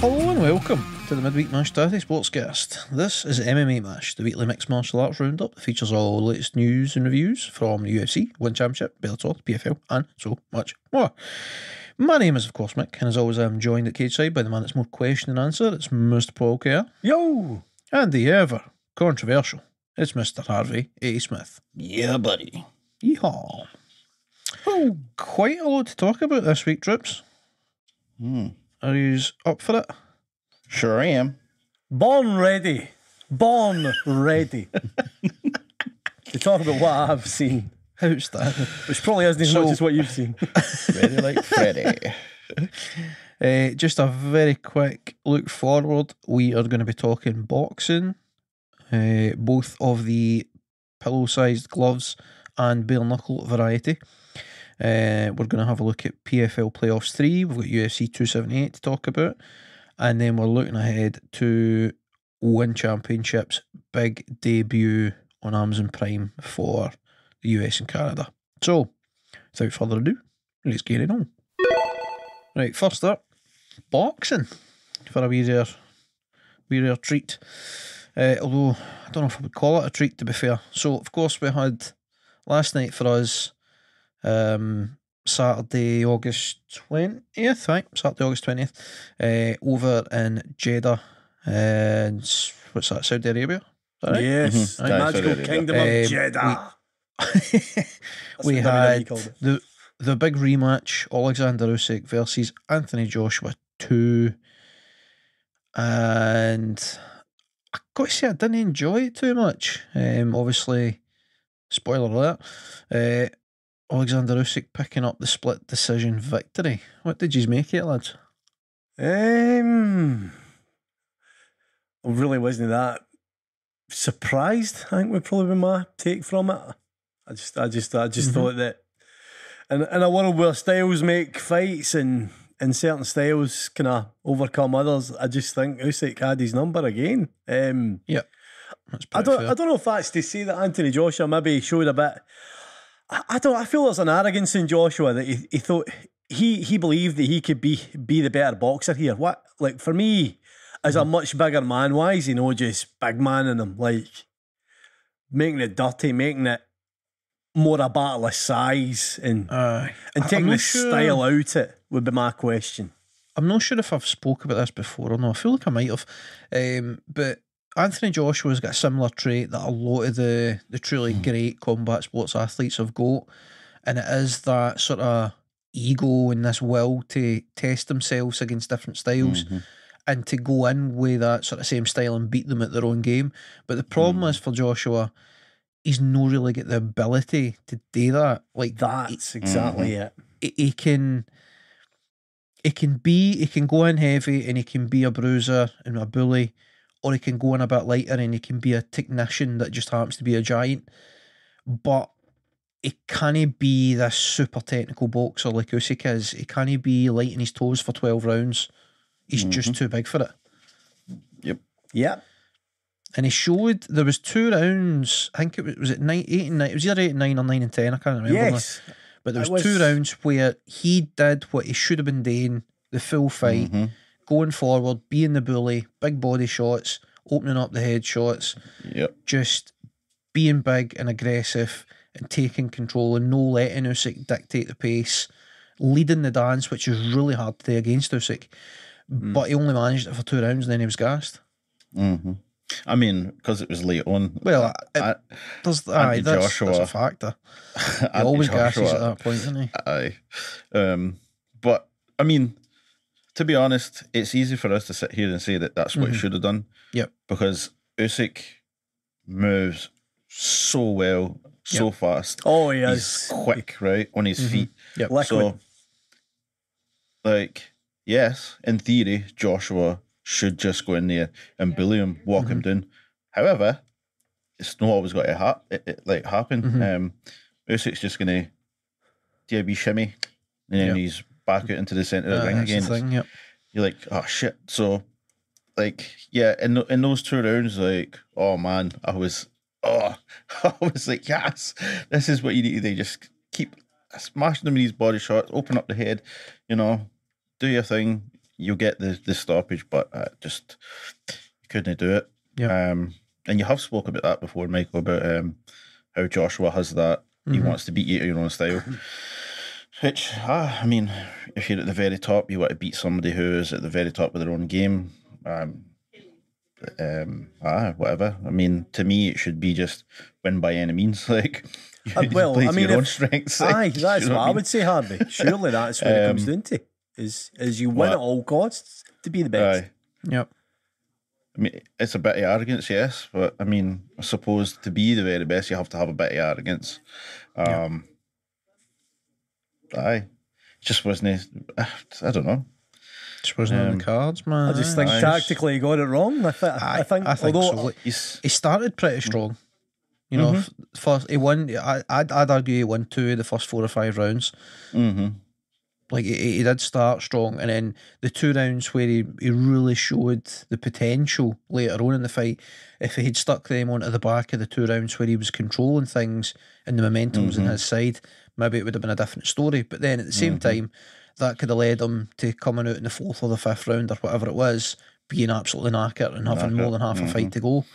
Hello and welcome to the Midweek Mashed Tattie Sportscast. This is MMA Mash, the weekly mixed martial arts roundup that features all the latest news and reviews from the UFC, One Championship, Bellator, PFL, and so much more. My name is, of course, Mick, and as always, I'm joined at cage side by the man that's more question than answer. It's Mr. Paul Kerr. Yo! And the ever controversial, it's Mr. Harvey A. Smith. Yeah, buddy. Yeehaw. Oh, quite a lot to talk about this week, Trips. Are you up for it? Sure I am. Born ready. Born ready. To talk about what I've seen. Outstanding. Which probably isn't as much as what you've seen. Ready like Freddy. Just a very quick look forward. We are going to be talking boxing, both of the pillow-sized gloves and bare knuckle variety. We're going to have a look at PFL Playoffs 3. We've got UFC 278 to talk about. And then we're looking ahead to One Championship's big debut on Amazon Prime for the US and Canada. So, without further ado, let's get it on. Right, first up, boxing for a wee rare treat. Although, I don't know if I would call it a treat, to be fair. So, of course, we had last night for us, Saturday, August 20th, right? Saturday, August 20th, over in Jeddah, and what's that, Saudi Arabia? Is that right? Yes, the magical kingdom of Jeddah. We had the big rematch, Alexander Usyk versus Anthony Joshua 2, and I got to say I didn't enjoy it too much. Obviously, spoiler alert, Alexander Usyk picking up the split decision victory. What did you make it, lads? I really wasn't that surprised. I think would probably be my take from it. I just thought that in a world where styles make fights and certain styles kind of overcome others, I just think Usyk had his number again. Yeah, I don't know if that's to say that Anthony Joshua maybe showed a bit. I feel there's an arrogance in Joshua that he thought he believed that he could be the better boxer here. What, like, for me, as a much bigger man, why is he not just big man in him, like making it dirty, making it more a battle of size and taking the style out it would be my question. I'm not sure if I've spoke about this before or not. I feel like I might have, but Anthony Joshua's got a similar trait that a lot of the truly great combat sports athletes have got, and it is that sort of ego and this will to test themselves against different styles and to go in with that sort of same style and beat them at their own game. But the problem is for Joshua, he's not really got the ability to do that. Like, that's exactly it. He can go in heavy and he can be a bruiser and a bully, or he can go in a bit lighter and he can be a technician that just happens to be a giant. But he can't be this super technical boxer like Usyk is. He can't be light in his toes for 12 rounds. He's just too big for it. Yep. And he showed there was 2 rounds. I think it was at 8 and 9. It was either 8 and 9 or 9 and 10. I can't remember. Yes. But there was 2 rounds where he did what he should have been doing the full fight. Going forward, being the bully, big body shots, opening up the head shots, just being big and aggressive and taking control and no letting Usyk dictate the pace, leading the dance, which is really hard to do against Usyk. But he only managed it for 2 rounds and then he was gassed. I mean, because it was late on. Well, that's a factor. He always gasses at that point, isn't he? Aye. But, I mean, to be honest, it's easy for us to sit here and say that that's what he should have done. Yep. Because Usyk moves so well, so fast. Oh, he is. He's quick, right, on his feet. Yep. So, like, yes, in theory, Joshua should just go in there and bully him, walk him down. However, it's not always got to happen. Usyk's just going to do a wee shimmy and then he's back out into the centre of the ring again. You're like, oh shit. So, like, yeah, in those 2 rounds, like, oh man, I was like, yes, this is what you need to do. Just keep smashing them with these body shots, open up the head, do your thing. you'll get the stoppage, but just couldn't do it. Yeah. And you have spoke about that before, Michael, about how Joshua has that. He wants to beat you to your own style. Which, I mean, if you're at the very top, you want to beat somebody who is at the very top of their own game. Whatever. I mean, to me, it should be just win by any means. Like, well, I mean, your own strengths. Aye, that's what I would say, Harvey. Surely that's what it comes down to. Is you win at all costs to be the best. Aye. Yep. I mean, it's a bit of arrogance, yes, but I mean, I suppose to be the very best, you have to have a bit of arrogance. Aye, it just wasn't. I don't know. Just wasn't on the cards, man. I just think tactically he got it wrong. I think although so. He started pretty strong. You know, first he won. I'd argue he won 2 of the first 4 or 5 rounds. Like he did start strong, and then the 2 rounds where he really showed the potential later on in the fight. If he had stuck them onto the back of the 2 rounds where he was controlling things and the momentum was on his side, maybe it would have been a different story. But then at the same time, that could have led him to coming out in the 4th or the 5th round or whatever it was, being absolutely knackered and having more than half a fight to go.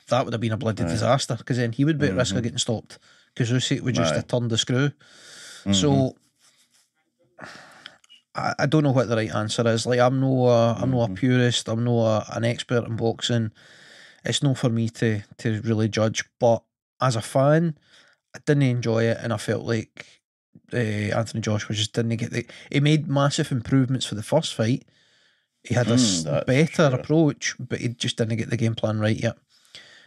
That would have been a bloody disaster, because then he would be at risk of getting stopped, because Usyk would just have turned the screw. So I don't know what the right answer is. Like, I'm no a purist. I'm no an expert in boxing. It's not for me to really judge. But as a fan, I didn't enjoy it, and I felt like Anthony Joshua just didn't get he made massive improvements for the first fight. He had a better approach, but he just didn't get the game plan right yet.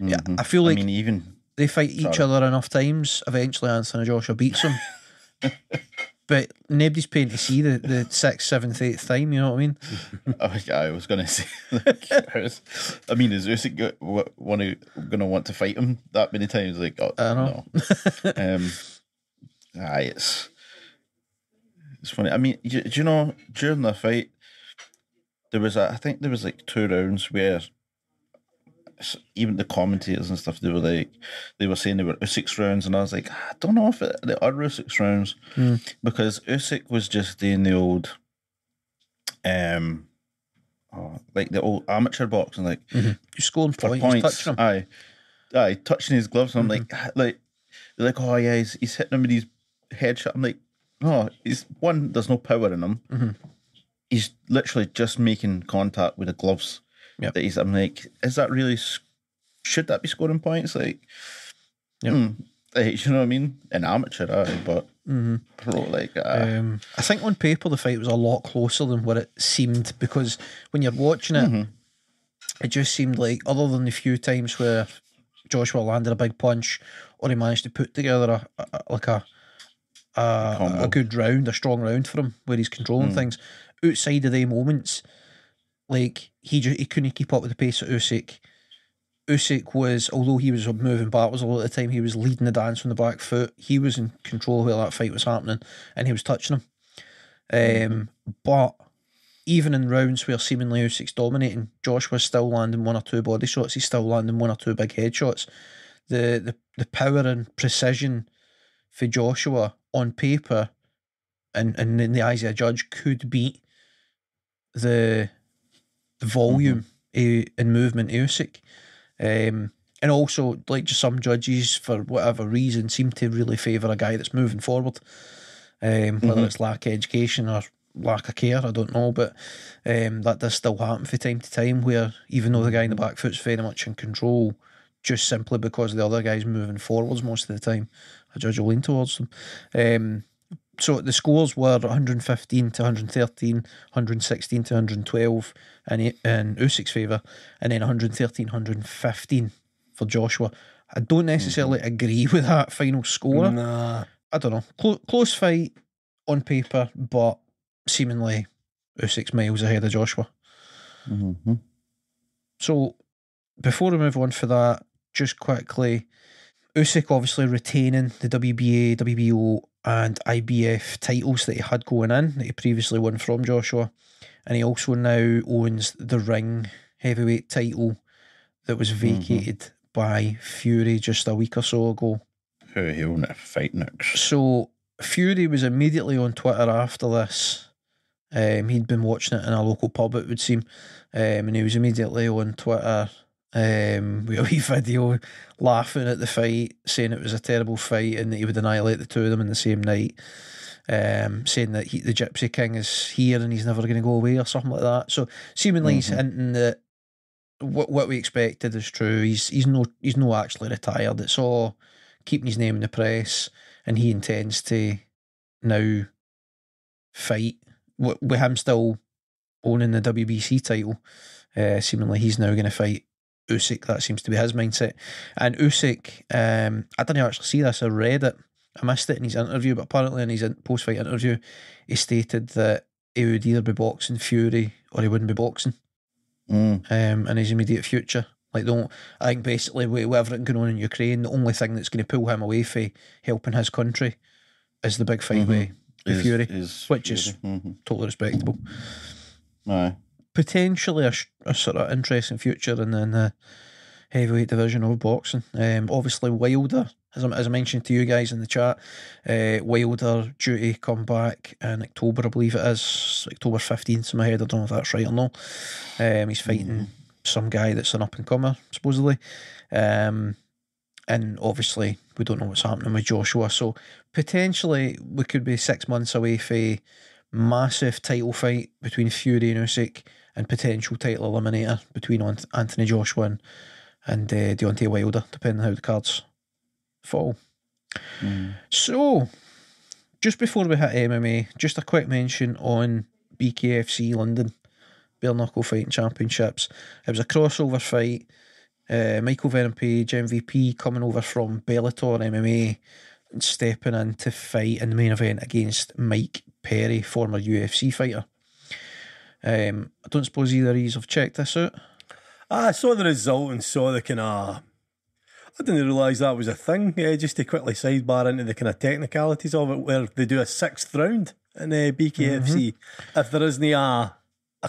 Yeah, I feel like even they fight each other enough times, eventually Anthony Joshua beats him. But nobody's paying to see the 6th, 7th, 8th time, you know what I mean? I was going to say, is Usyk going to want to fight him that many times? Like, I know. No. It's funny. I mean, do you know, during the fight, I think there was like 2 rounds where even the commentators and stuff, they were saying they were Usyk's rounds, and I was like, I don't know if they are Usyk's rounds, because Usyk was just doing the old, like the old amateur boxing, like you're scoring points, touching him. Aye, touching his gloves. I'm like they're like, oh yeah, he's hitting him with his headshot. I'm like, no, there's no power in him. He's literally just making contact with the gloves. Yep. I'm like, is that really? Should that be scoring points? Like, you know what I mean? An amateur, but pro, like, I think on paper the fight was a lot closer than what it seemed, because when you're watching it, it just seemed like, other than the few times where Joshua landed a big punch or he managed to put together a good round, a strong round for him where he's controlling things, outside of the moments, like, he couldn't keep up with the pace of Usyk. Usyk was, although he was moving backwards a lot of the time, he was leading the dance from the back foot. He was in control where that fight was happening, and he was touching him. But even in rounds where seemingly Usyk's dominating, Joshua's still landing 1 or 2 body shots. He's still landing 1 or 2 big headshots. The power and precision for Joshua on paper, and in the eyes of a judge, could beat the volume and movement of Usyk. And also, like, just some judges, for whatever reason, seem to really favour a guy that's moving forward. Whether it's lack of education or lack of care, I don't know, but that does still happen from time to time, where even though the guy in the back foot's very much in control, just simply because the other guy's moving forwards most of the time, a judge will lean towards them. So the scores were 115 to 113, 116 to 112 in Usyk's favour, and then 113, 115 for Joshua. I don't necessarily agree with that final score. Nah. I don't know. Close fight on paper, but seemingly Usyk's miles ahead of Joshua. So before we move on for that, just quickly, Usyk obviously retaining the WBA, WBO and IBF titles that he had going in, that he previously won from Joshua, and he also now owns the Ring heavyweight title that was vacated by Fury just a week or so ago. Who he'll not fight next. So Fury was immediately on Twitter after this, He'd been watching it in a local pub, it would seem, and he was immediately on Twitter with a wee video laughing at the fight, saying it was a terrible fight and that he would annihilate the two of them in the same night, saying that the Gypsy King is here and he's never going to go away or something like that. So seemingly he's hinting that what we expected is true. He's no actually retired. It's all keeping his name in the press, and he intends to now fight with him still owning the WBC title. Seemingly he's now going to fight Usyk. That seems to be his mindset. And Usyk, I didn't actually see this, I read it, I missed it in his interview, but apparently in his post-fight interview he stated that he would either be boxing Fury or he wouldn't be boxing in his immediate future. Like, I think basically with everything going on in Ukraine, the only thing that's going to pull him away from helping his country is the big fight with Fury, which is totally respectable. Aye. Potentially a sort of interesting future in the heavyweight division of boxing. Obviously Wilder, as I mentioned to you guys in the chat, Wilder due to come back in October, I believe it is, October 15th in my head, I don't know if that's right or not. He's fighting some guy that's an up-and-comer, supposedly. And obviously we don't know what's happening with Joshua, so potentially we could be 6 months away from a massive title fight between Fury and Usyk, and potential title eliminator between Anthony Joshua and Deontay Wilder, depending on how the cards fall. So, just before we hit MMA, just a quick mention on BKFC London, Bare Knuckle Fighting Championships. It was a crossover fight. Michael Venom Page, MVP, coming over from Bellator MMA and stepping in to fight in the main event against Mike Perry, former UFC fighter. I don't suppose either of you have checked this out. I saw the result and saw the kind of... I didn't realise that was a thing. Just to quickly sidebar into the kind of technicalities of it, where they do a 6th round in BKFC if there isn't a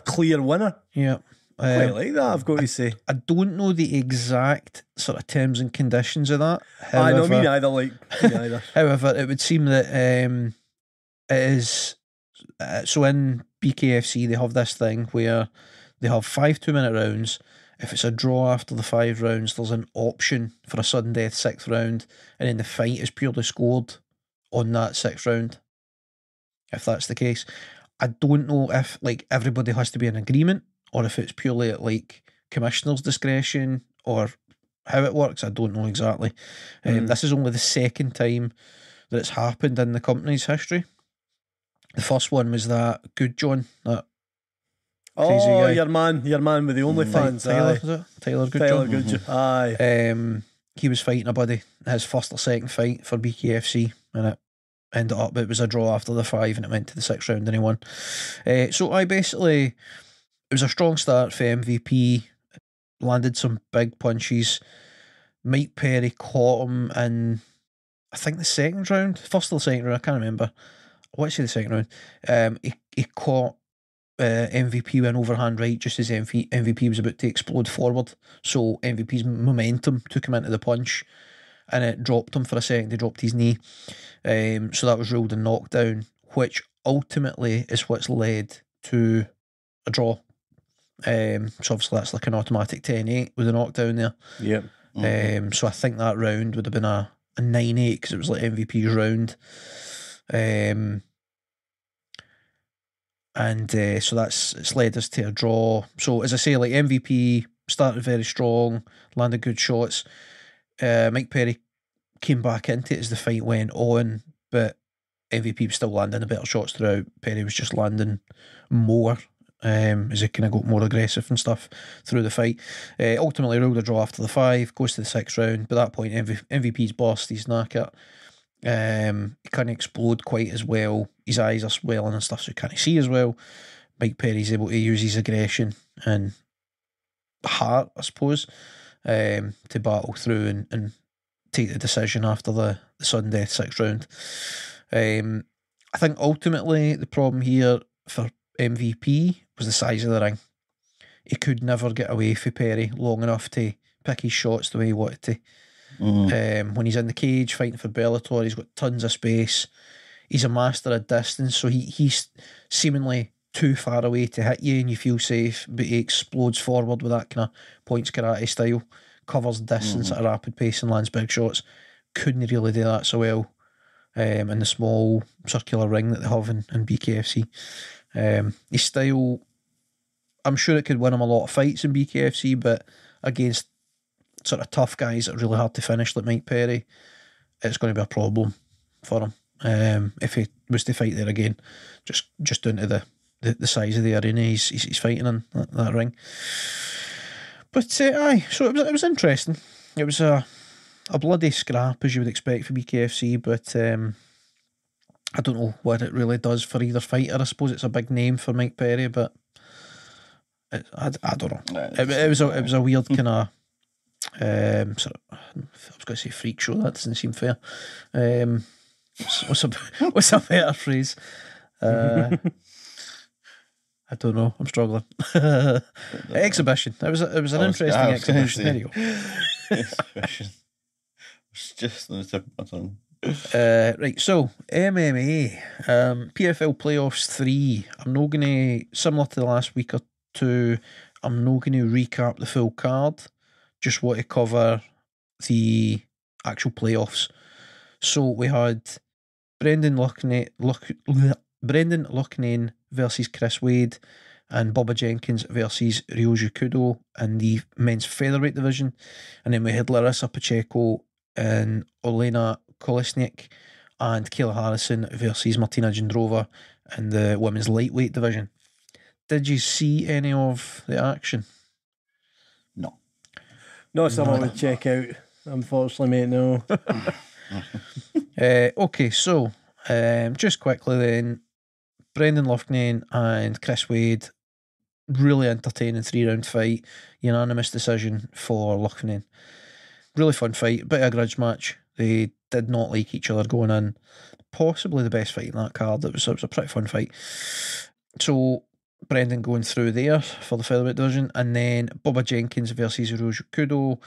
clear winner. Yeah. Quite like that, I've got to say. I don't know the exact sort of terms and conditions of that. I know, me neither. Me neither. However, it would seem that it is... so in BKFC they have this thing where they have 5 2-minute rounds. If it's a draw after the 5 rounds, there's an option for a sudden death 6th round, and then the fight is purely scored on that 6th round, if that's the case. I don't know if like everybody has to be in agreement or if it's purely at like commissioner's discretion or how it works. I don't know exactly. This is only the 2nd time that it's happened in the company's history. The first one was that Good John, that crazy guy. your man with the OnlyFans. Tyler, is it? Tyler Good John. Goodjohn. Aye. He was fighting a buddy, his first or second fight for BKFC, and it ended up, it was a draw after the 5 and it went to the 6th round and he won. So it was a strong start for MVP, landed some big punches. Mike Perry caught him in, I think, the 2nd round, first or the 2nd round, I can't remember. I want to say the 2nd round. He caught MVP with an overhand right just as MVP was about to explode forward. So MVP's momentum took him into the punch and it dropped him for a second. He dropped his knee. So that was ruled a knockdown, which ultimately is what's led to a draw. So obviously that's like an automatic 10-8 with a knockdown there. Yep. So I think that round would have been a 9-8 because it was like MVP's round. So it's led us to a draw. So as I say, like MVP started very strong, landed good shots. Mike Perry came back into it as the fight went on, but MVP was still landing the better shots throughout. Perry was just landing more as he kind of got more aggressive and stuff through the fight. Ultimately ruled a draw after the 5, goes to the 6th round. By that point, MVP's burst, he's knackered. He can't explode quite as well. His eyes are swelling and stuff, so he can't see as well. Mike Perry's able to use his aggression and heart, I suppose, to battle through and take the decision after the sudden death 6th round. I think ultimately the problem here for MVP was the size of the ring. He could never get away from Perry long enough to pick his shots the way he wanted to. When he's in the cage fighting for Bellator, he's got tons of space. He's a master of distance, so he's seemingly too far away to hit you and you feel safe, but he explodes forward with that kind of points karate style, covers distance at a rapid pace and lands big shots. Couldn't really do that so well in the small circular ring that they have in BKFC. His style, I'm sure it could win him a lot of fights in BKFC, but against sort of tough guys that are really hard to finish like Mike Perry, it's going to be a problem for him if he was to fight there again, just down to the size of the arena he's fighting in that ring. But aye, so it was interesting. It was a bloody scrap, as you would expect for BKFC, but I don't know what it really does for either fighter. I suppose it's a big name for Mike Perry, but I don't know. It was a weird kind of sort of, I was going to say freak show. That doesn't seem fair. What's a better phrase? I don't know. I'm struggling. Exhibition. It was an interesting exhibition. There you go. Exhibition. It's just on the tip of my tongue. Right, so MMA PFL playoffs 3. I'm not going to, similar to the last week or two, I'm not going to recap the full card. Just want to cover the actual playoffs. So we had Brendan Lucknane versus Chris Wade and Bubba Jenkins versus Ryoji Kudo in the men's featherweight division. And then we had Larissa Pacheco and Olena Kolesnik and Kayla Harrison versus Martina Jindrova in the women's lightweight division. Did you see any of the action? No. Not something I would check out, unfortunately, mate, no. Okay, so just quickly then, Brendan Loughnane and Chris Wade, really entertaining 3-round fight, unanimous decision for Loughnane. Really fun fight, bit of a grudge match. They did not like each other going in. Possibly the best fight in that card. It was a pretty fun fight. So Brendan going through there for the featherweight division, and then Bubba Jenkins versus Ryoji Kudo.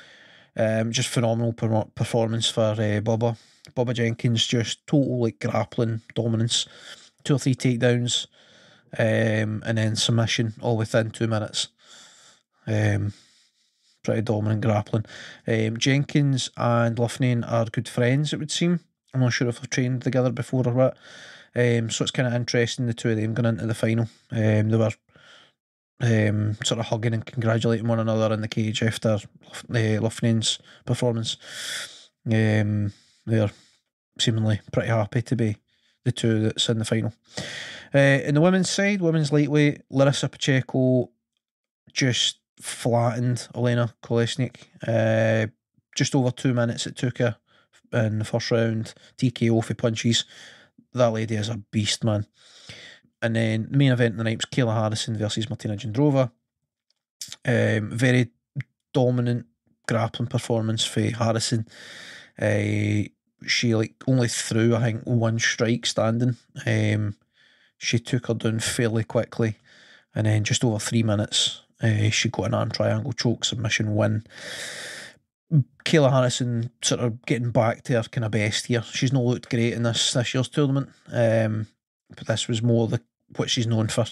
Just phenomenal performance for Bubba. Bubba Jenkins, just total like grappling dominance. 2 or 3 takedowns, and then submission all within 2 minutes. Pretty dominant grappling. Jenkins and Loughnane are good friends, it would seem. I'm not sure if they've trained together before or what. So it's kind of interesting, the two of them going into the final. They were sort of hugging and congratulating one another in the cage after Loughnane's performance. They're seemingly pretty happy to be the two that's in the final. In the women's side, women's lightweight, Larissa Pacheco just flattened Olena Kolesnik. Just over 2 minutes it took her in the first round. TKO for punches. That lady is a beast, man. And then the main event of the night was Kayla Harrison versus Martina Jindrova. Very dominant grappling performance for Harrison. She only threw, I think, 1 strike standing. She took her down fairly quickly, and then just over 3 minutes, she got an arm triangle choke submission win. Kayla Harrison sort of getting back to her kind of best here. She's not looked great in this year's tournament, but this was more what she's known for.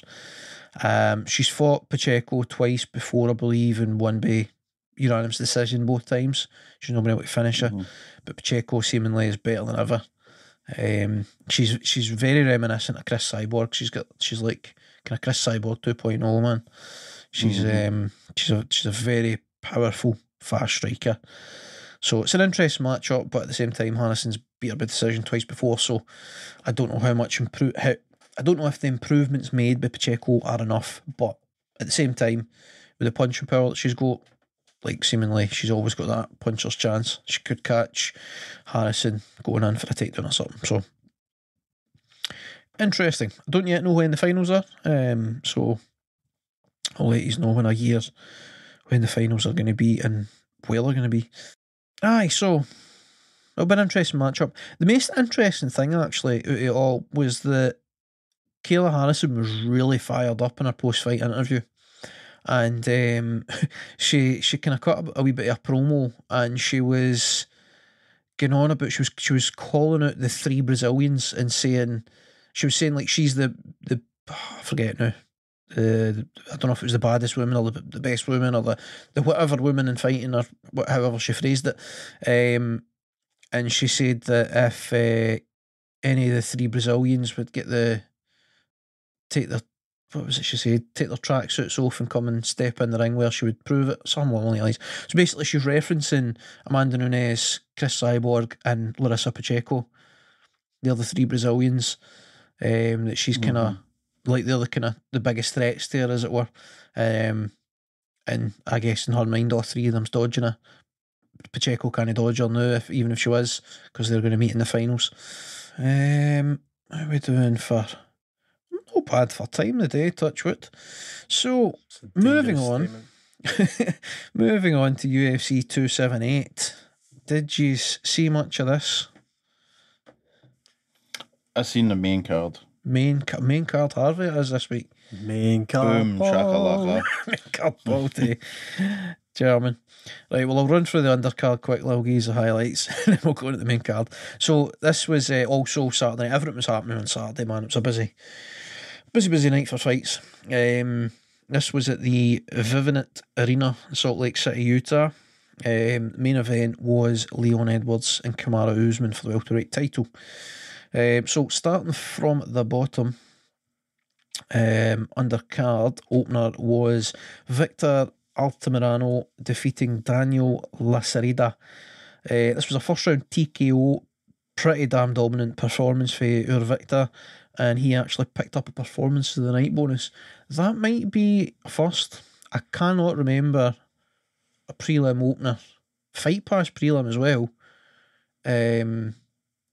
She's fought Pacheco twice before, I believe, and won by unanimous decision both times. She's not been able to finish her, but Pacheco seemingly is better than ever. She's very reminiscent of Chris Cyborg. She's like kind of Chris Cyborg 2.0, man. She's a very powerful, fast striker. So it's an interesting matchup, but at the same time, Harrison's beat her by decision twice before, so I don't know how much I don't know if the improvements made by Pacheco are enough, but at the same time, with the punching power that she's got, like seemingly she's always got that puncher's chance. She could catch Harrison going in for a takedown or something. So interesting. I don't yet know when the finals are, so I'll let you know in a year when the finals are going to be and where they're going to be. Aye, so it'll be an interesting matchup. The most interesting thing actually out of it all was that Kayla Harrison was really fired up in her post-fight interview, and she kind of cut a wee bit of a promo, and she was going on about she was calling out the 3 Brazilians and saying like she's the I forget now. I don't know if it was the baddest woman or the best woman or the whatever woman in fighting or however she phrased it. And she said that if any of the 3 Brazilians would take their tracksuits off and come and step in the ring where she would prove it, something along those lines. So basically she's referencing Amanda Nunes, Chris Cyborg and Larissa Pacheco. They're the 3 Brazilians that she's kind of like, they're the kind of the biggest threats to her, as it were. And I guess in her mind, all 3 of them's dodging her. Pacheco can't dodge her now, even if she was, because they're going to meet in the finals. How are we doing for? Not bad for time of the day, touch wood. So moving on, moving on to UFC 278. Did you see much of this? I seen the main card. Main card Harvey it is this week. Main card. Boom, shakalaka. Main card Balti. German. Right, well, I'll run through the undercard quickly. I'll give you the highlights and then we'll go into the main card. So this was also Saturday night. Everything was happening on Saturday, man. It was a busy night for fights. This was at the Vivint Arena in Salt Lake City, Utah. Main event was Leon Edwards and Kamaru Usman for the welterweight title. So starting from the bottom, undercard opener was Victor Altamirano defeating Daniel Lacerda. This was a first round TKO, pretty damn dominant performance for our Victor, and he actually picked up a performance of the night bonus. That might be a first. I cannot remember a prelim opener, Fight Pass prelim as well,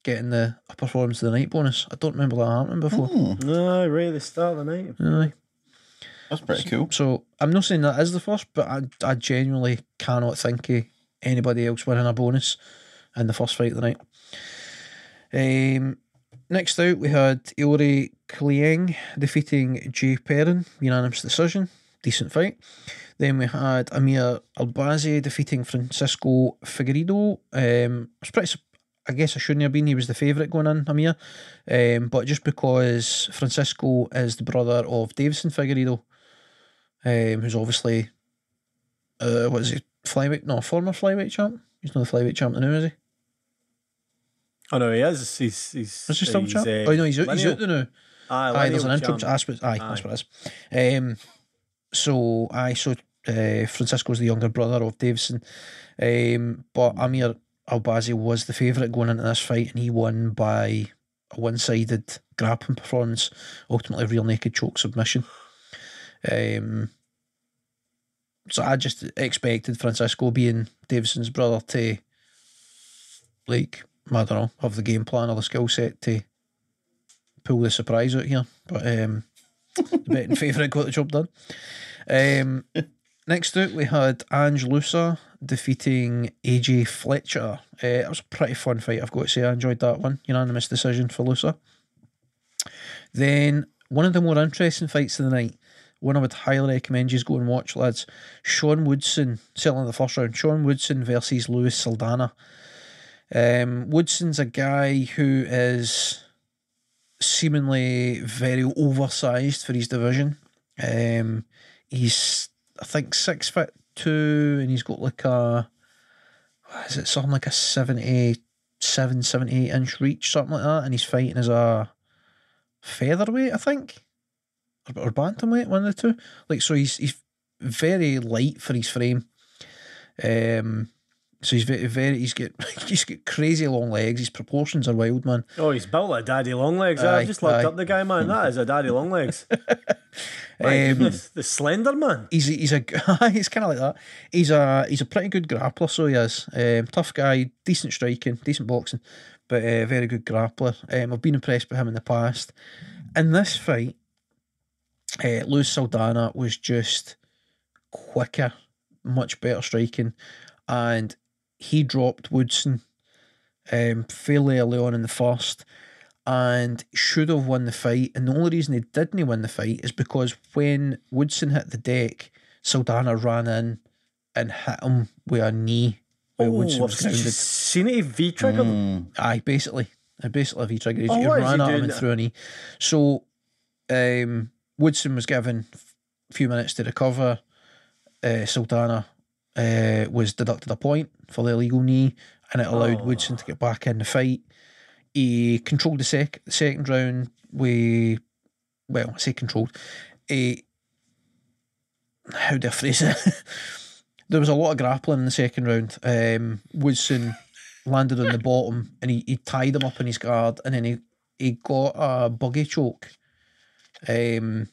getting a performance of the night bonus. I don't remember that happening before. No, right at the start of the night. Aye. That's pretty cool. So I'm not saying that is the first, but I genuinely cannot think of anybody else winning a bonus in the first fight of the night. Next out, we had Iori Klieng defeating Jay Perrin, unanimous decision. Decent fight. Then we had Amir Albazi defeating Francisco Figueiredo. I guess I shouldn't have been. He was the favourite going in, Amir. But just because Francisco is the brother of Davison Figueiredo, who's obviously, what is he, flyweight? No, former flyweight champ. He's not the flyweight champ now, is he? Oh no, he is. He's Is he still champ? Oh no, he's out the now. Aye, there's an interim. That's what it is. So Francisco's the younger brother of Davison. But Amir Albazi was the favourite going into this fight, and he won by a one-sided grappling performance, ultimately rear naked choke submission. So I just expected Francisco, being Davison's brother, to, like, I don't know, have the game plan or the skill set to pull the surprise out here. But the betting favourite got the job done. Next out, we had Ange Lusa defeating AJ Fletcher. It was a pretty fun fight, I've got to say. I enjoyed that one. Unanimous decision for Lusa. Then, one of the more interesting fights of the night, one I would highly recommend you go and watch, lads. Sean Woodson, certainly in the first round, Sean Woodson versus Luis Saldana. Woodson's a guy who is seemingly very oversized for his division. He's, I think, 6'2", and he's got like a, what is it, something like a 78 inch reach, something like that, and he's fighting as a featherweight, I think, or bantamweight, one of the two. Like, so he's very light for his frame. So he's he's got crazy long legs. His proportions are wild, man. Oh, he's built like Daddy Longlegs. I've just looked up the guy, man. That is a Daddy Longlegs. The slender man. He's he's kind of like that. He's a pretty good grappler, so he is. Tough guy, decent striking, decent boxing, but very good grappler. I've been impressed by him in the past. In this fight, Luis Saldana was just quicker, much better striking, and he dropped Woodson fairly early on in the first and should have won the fight. And the only reason he didn't win the fight is because when Woodson hit the deck, Saldana ran in and hit him with a knee while Woodson was grounded. Seen it, he V-triggered? Aye, basically. V-triggered. He ran at him and threw a knee. So Woodson was given a few minutes to recover. Saldana was deducted a point for the illegal knee, and it allowed Woodson to get back in the fight. He controlled the second round. I say controlled. How do I phrase it? There was a lot of grappling in the second round. Woodson landed on the bottom, and he tied him up in his guard, and then he got a buggy choke. I've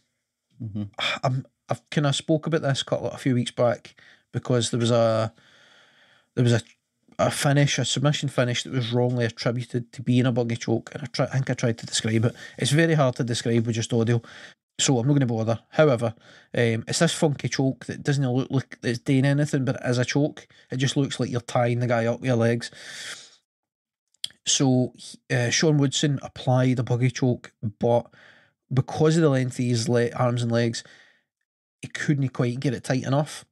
kind of spoke about this a few weeks back, because there was a finish, a submission finish that was wrongly attributed to being a buggy choke, and I think I tried to describe it. It's very hard to describe with just audio, so I'm not going to bother. However, it's this funky choke that doesn't look like it's doing anything, but it is a choke. It just looks like you're tying the guy up with your legs. So Sean Woodson applied a buggy choke, but because of the length of his arms and legs, he couldn't quite get it tight enough.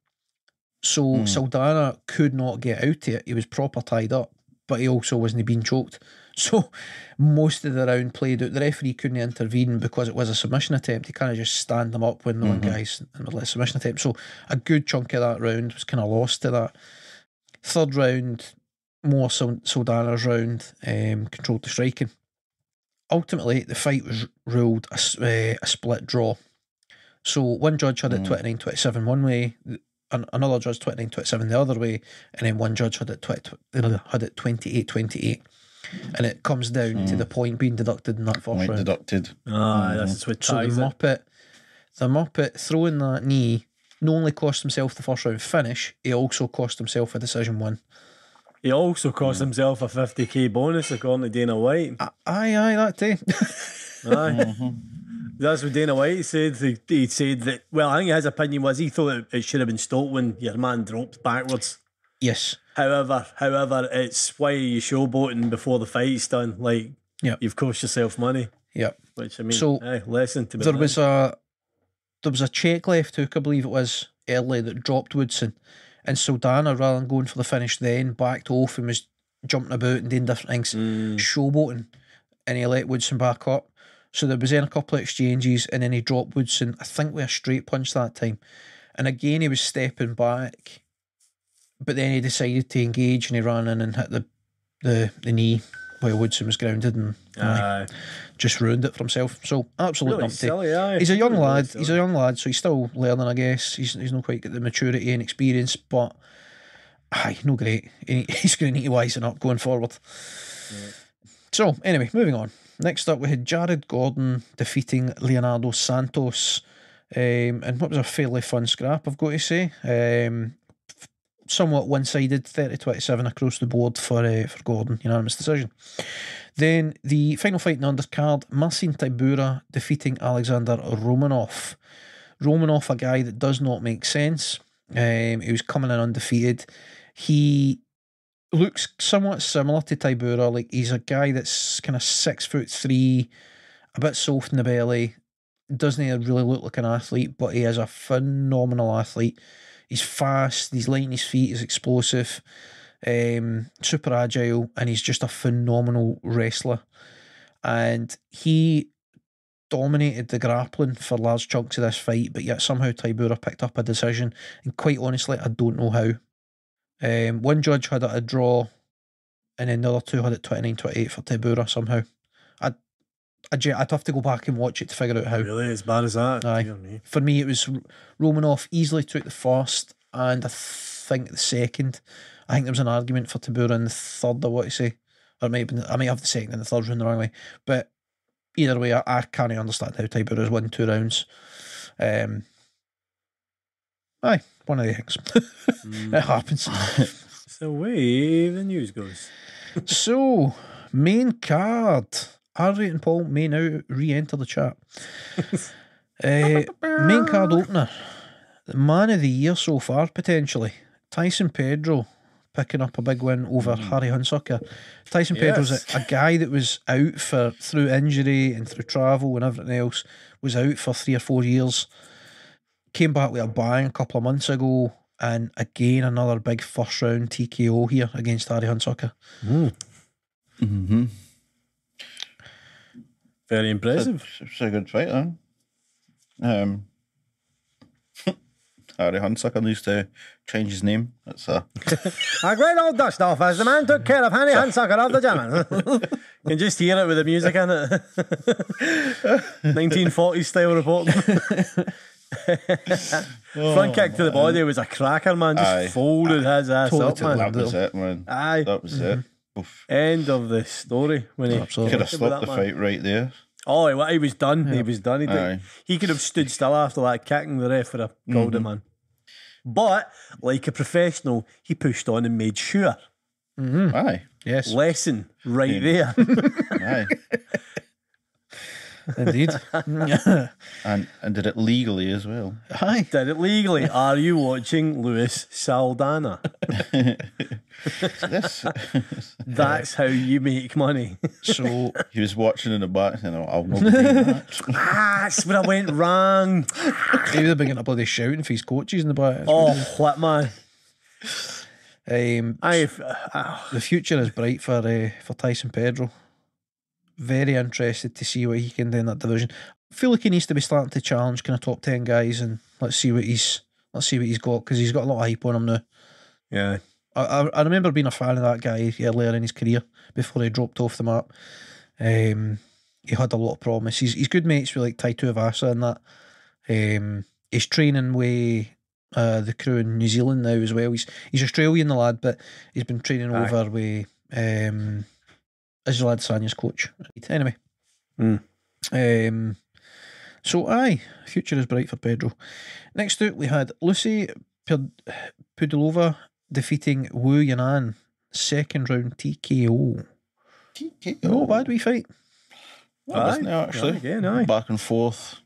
So Saldana could not get out of it. He was proper tied up, but he also wasn't being choked. So most of the round played out. The referee couldn't intervene because it was a submission attempt. He kind of just stand them up when the one guy's in the middle of a submission attempt. So a good chunk of that round was kind of lost to that. Third round, more Saldana's round, controlled the striking. Ultimately, the fight was ruled a split draw. So one judge had it 29-27 one way, another judge 29-27 the other way, and then one judge had it 28-28. And it comes down to the point being deducted in that first round. Deducted. That's what So the Muppet throwing that knee not only cost himself the first round finish, he also cost himself a decision win. He also cost himself a 50k bonus, according to Dana White. Aye, that too. Aye. That's what Dana White said. He said that, well, I think his opinion was he thought it should have been stopped when your man dropped backwards. Yes. However, it's why you showboating before the fight's done. Like, you've cost yourself money. Yep. Which, I mean, so lesson to be there was a check left hook, I believe it was, early that dropped Woodson. And Saldana, rather than going for the finish then, backed off and was jumping about and doing different things, showboating, and he let Woodson back up. So there was then a couple of exchanges, and then he dropped Woodson, I think with a straight punch that time. And again, he was stepping back, but then he decided to engage, and he ran in and hit the knee while Woodson was grounded, and just ruined it for himself. So absolutely really numpty. Silly, he's a young lad. He's a young lad, so he's still learning, I guess. He's not quite got the maturity and experience, but no great. He's going to need to wisen up going forward. Yeah. So anyway, moving on. Next up, we had Jared Gordon defeating Leonardo Santos, and what was a fairly fun scrap, I've got to say. Somewhat one-sided, 30-27 across the board for Gordon, unanimous decision. Then the final fight in the undercard, Marcin Tybura defeating Alexander Romanov. Romanov, a guy that does not make sense. He was coming in undefeated. He looks somewhat similar to Tybura. Like, he's a guy that's kind of 6'3", a bit soft in the belly. Doesn't really look like an athlete, but he is a phenomenal athlete. He's fast, he's light on his feet, he's explosive, super agile, and he's just a phenomenal wrestler. And he dominated the grappling for large chunks of this fight, but yet somehow Tybura picked up a decision, and quite honestly, I don't know how. One judge had it a draw, and then the other two had it 29-28 for Tybura somehow. I'd have to go back and watch it to figure out how. Really? As bad as that? Aye. For me, it was Romanov easily took the first, and I think the second. I think there was an argument for Tybura in the third, I want to say. Or I might have the second and the third round the wrong way. But either way, I can't understand how Tybura's won 2 rounds. One of the things. It happens. It's the way the news goes. So, main card. Harvey and Paul may now re-enter the chat. Main card opener. The man of the year so far, potentially. Tyson Pedro picking up a big win over Harry Hunsucker. Tyson Pedro's a guy that was out through injury and through travel and everything else, was out for 3 or 4 years. Came back with a bang a couple of months ago, and again another big first round TKO here against Harry Hunsucker. Very impressive. It's a good fight, huh? Harry Hunsucker needs to change his name. That's a great old dust off as the man took care of Harry Hunsucker of the German. You can just hear it with the music in it. 1940s style reporting. Front kick to the body was a cracker, man. Just folded his ass up, man. That was it, man. Aye. That was it. Oof. End of the story. When he Could have stopped the fight right there. Oh, he was done. He was done. He could have stood still after that kicking. The ref would have called him, man. But, like a professional, he pushed on and made sure. Aye. Yes. Lesson right there. Aye. Indeed. And did it legally as well. Aye. Did it legally. Are you watching Luis Saldana? That's how you make money. So he was watching in the back and I'll not be doing that. That's where I went wrong. he would have been getting a bloody shouting for his coaches in the back. Oh, what, man? The future is bright for Tyson Pedro. Very interested to see what he can do in that division. I feel like he needs to be starting to challenge kind of top 10 guys, and let's see what he's got, because he's got a lot of hype on him now. Yeah. I remember being a fan of that guy earlier in his career before he dropped off the map. He had a lot of promise. He's good mates with like Tai Tuivasa and that. He's training with the crew in New Zealand now as well. He's Australian, the lad, but he's been training over with Israel Adesanya's coach. Anyway. So future is bright for Pedro. Next out we had Lucy Pudilova defeating Wu Yanan, second round TKO. No bad wee fight. Wasn't it, actually? Again, back and forth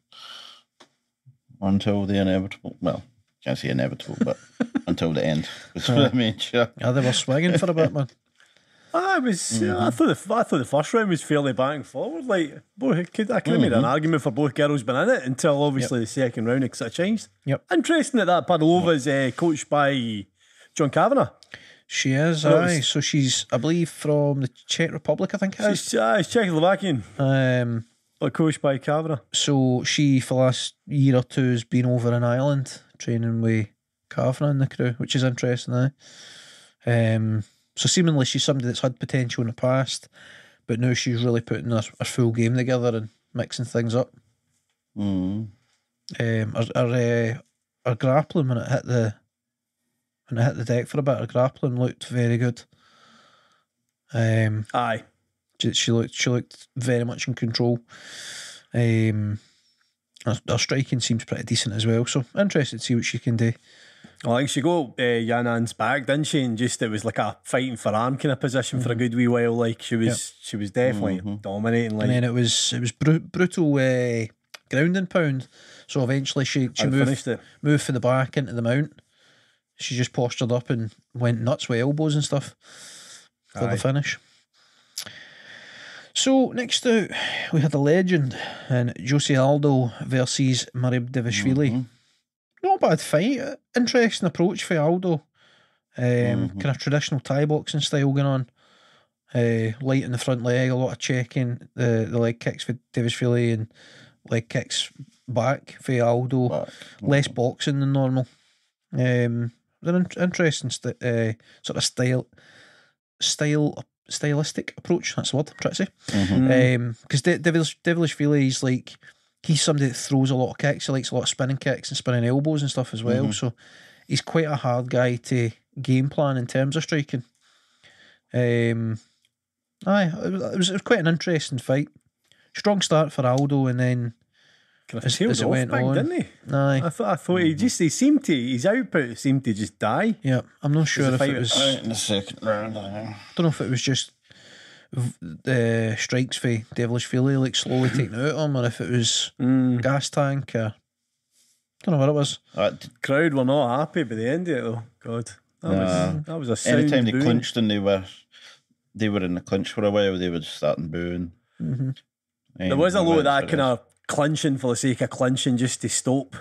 until the inevitable. Well, can't say inevitable, but until the end. That's what I mean. Sure. Yeah, they were swinging for a bit, man. I thought the first round was fairly back and forward. Like, I could have made an argument for both girls being in it until obviously the second round it sort of changed. Yep. Interesting that Padelova's coached by John Kavanagh. She is, aye. So she's, I believe, from the Czech Republic, I think it is. She's Czechoslovakian. But coached by Kavanagh. So she, for the last year or two, has been over in Ireland training with Kavanagh and the crew, which is interesting, So seemingly she's somebody that's had potential in the past, but now she's really putting her full game together and mixing things up. Her grappling when it hit the deck for a bit, her grappling looked very good. Aye. She looked very much in control. Her striking seems pretty decent as well, so interested to see what she can do. I think she got Yanan's back, didn't she? And just it was like a fighting for arm kind of position for a good wee while. Like she was definitely dominating. Like, and then it was brutal ground and pound. So eventually she moved from the back into the mount. She just postured up and went nuts with elbows and stuff for the finish. So next out we had a legend and Jose Aldo versus Marib Devishvili. Not a bad fight. Interesting approach for Aldo. Kind of traditional Thai boxing style going on. Light in the front leg, a lot of checking. The leg kicks for Devishvili and leg kicks back for Aldo. Less boxing than normal. An interesting sort of stylistic approach. That's the word I'm trying to say. Because Devishvili is like, he's somebody that throws a lot of kicks. He likes a lot of spinning kicks and spinning elbows and stuff as well. So he's quite a hard guy to game plan in terms of striking. It was quite an interesting fight. Strong start for Aldo, and then as it went on, didn't he? Aye. I thought his output seemed to just die. Yeah, I'm not sure if it was in the second round. I don't know if it was just the strikes for Devishvili like slowly taking out on him, or if it was gas tank, or don't know what it was. Crowd were not happy by the end of it though. God, that was a sound anytime they booing. clinched and they were in the clinch for a while, they would start booing. There was a lot of that kind of clinching for the sake of clinching just to stop.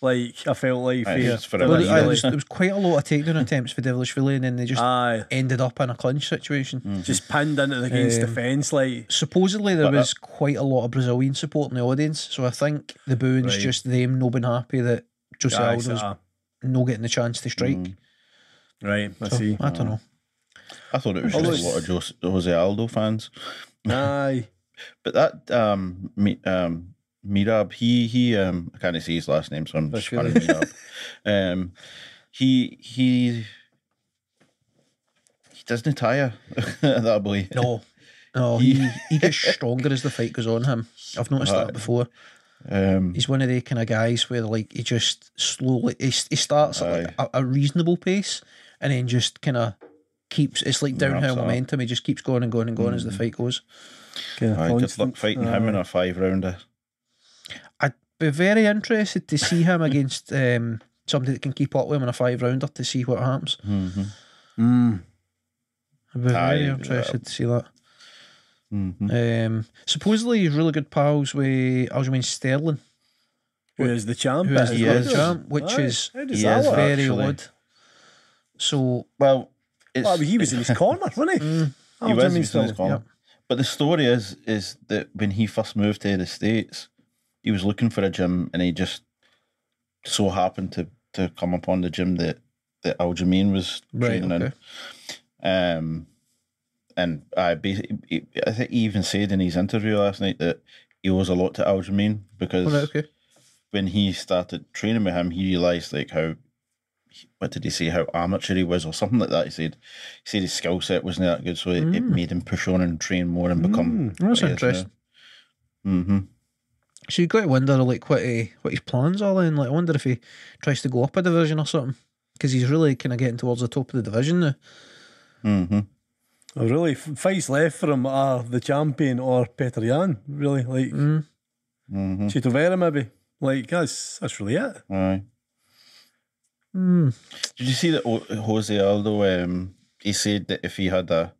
Like, I felt like Aye, it's for there a was bit, really- There was quite a lot of takedown attempts for Devilish-Vili, and then they just aye, ended up in a clinch situation. just pinned into the against the fence. Like, Supposedly there But was quite a lot of Brazilian support in the audience, so I think the booing's Right. just them not being happy that Jose aye, Aldo's so, not getting the chance to strike. right, I So, see. I don't know. I thought it was Although just a lot of Jose Aldo fans. Aye, But that Mirab, he I can't say his last name, so I'm just calling him Mirab. He doesn't tire that boy. No, he gets stronger as the fight goes on. I've noticed that before. He's one of the kind of guys where like he just slowly he starts at like a reasonable pace and then just kind of keeps. It's like downhill momentum. He just keeps going and going and going as the fight goes. kind of Good luck constant. fighting him in a 5-rounder. I'd be very interested to see him against somebody that can keep up with him in a 5-rounder to see what happens. I'd be very interested to see that. Supposedly he's really good pals with Aljamain Sterling, Who is the champ? who is the He current is. champ, which Aye, is how does he that is work? very actually. odd. So Well, it's, Well, he was in his corner, wasn't he? he was in his Sterling. corner. Yep. But the story is that when he first moved to the States, he was looking for a gym and he just so happened to come upon the gym that Aljamain was training in. And I basically, I think he even said in his interview last night that he owes a lot to Aljamain because when he started training with him, he realised like how, what did he say, how amateur he was or something like that. He said his skill set wasn't that good, so it made him push on and train more and become. That's what he is interesting. now. So you got to wonder like what his plans are then. Like I wonder if he tries to go up a division or something because he's really kind of getting towards the top of the division now. Oh, really, fights left for him are the champion or Petr Yan. Really, like Chito Vera maybe. Like that's really it. Aye. Did you see that Jose Aldo? He said that if he had a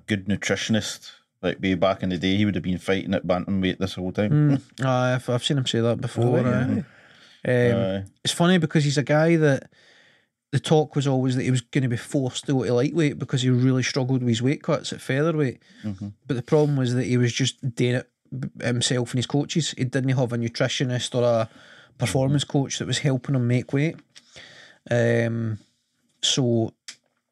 good nutritionist, like way back in the day, he would have been fighting at bantamweight this whole time. I've seen him say that before. Aye. It's funny because he's a guy that the talk was always that he was going to be forced to go to lightweight because he really struggled with his weight cuts at featherweight. But the problem was that he was just doing it himself and his coaches. He didn't have a nutritionist or a performance coach that was helping him make weight. So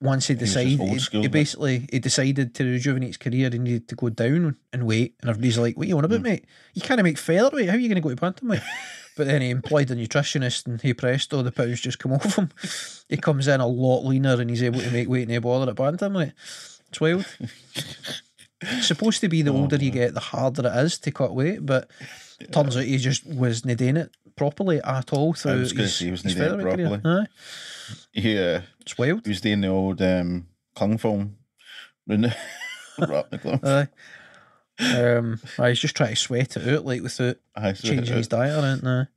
once he decided, he decided to rejuvenate his career, he needed to go down in weight. And everybody's like, what are you on about, mate? You can't make featherweight. How are you going to go to bantamweight? But then he employed a nutritionist and hey presto, the pounds just come off him. He comes in a lot leaner and he's able to make weight and bother at bantamweight. It's wild. It's supposed to be the older you get, the harder it is to cut weight, but turns out he just wasn't doing it properly at all through his featherweight career. Aye. Yeah, it's wild. He was doing the old cling film. Wrap the glove. Aye. He's just trying to sweat it out like without changing his diet or anything.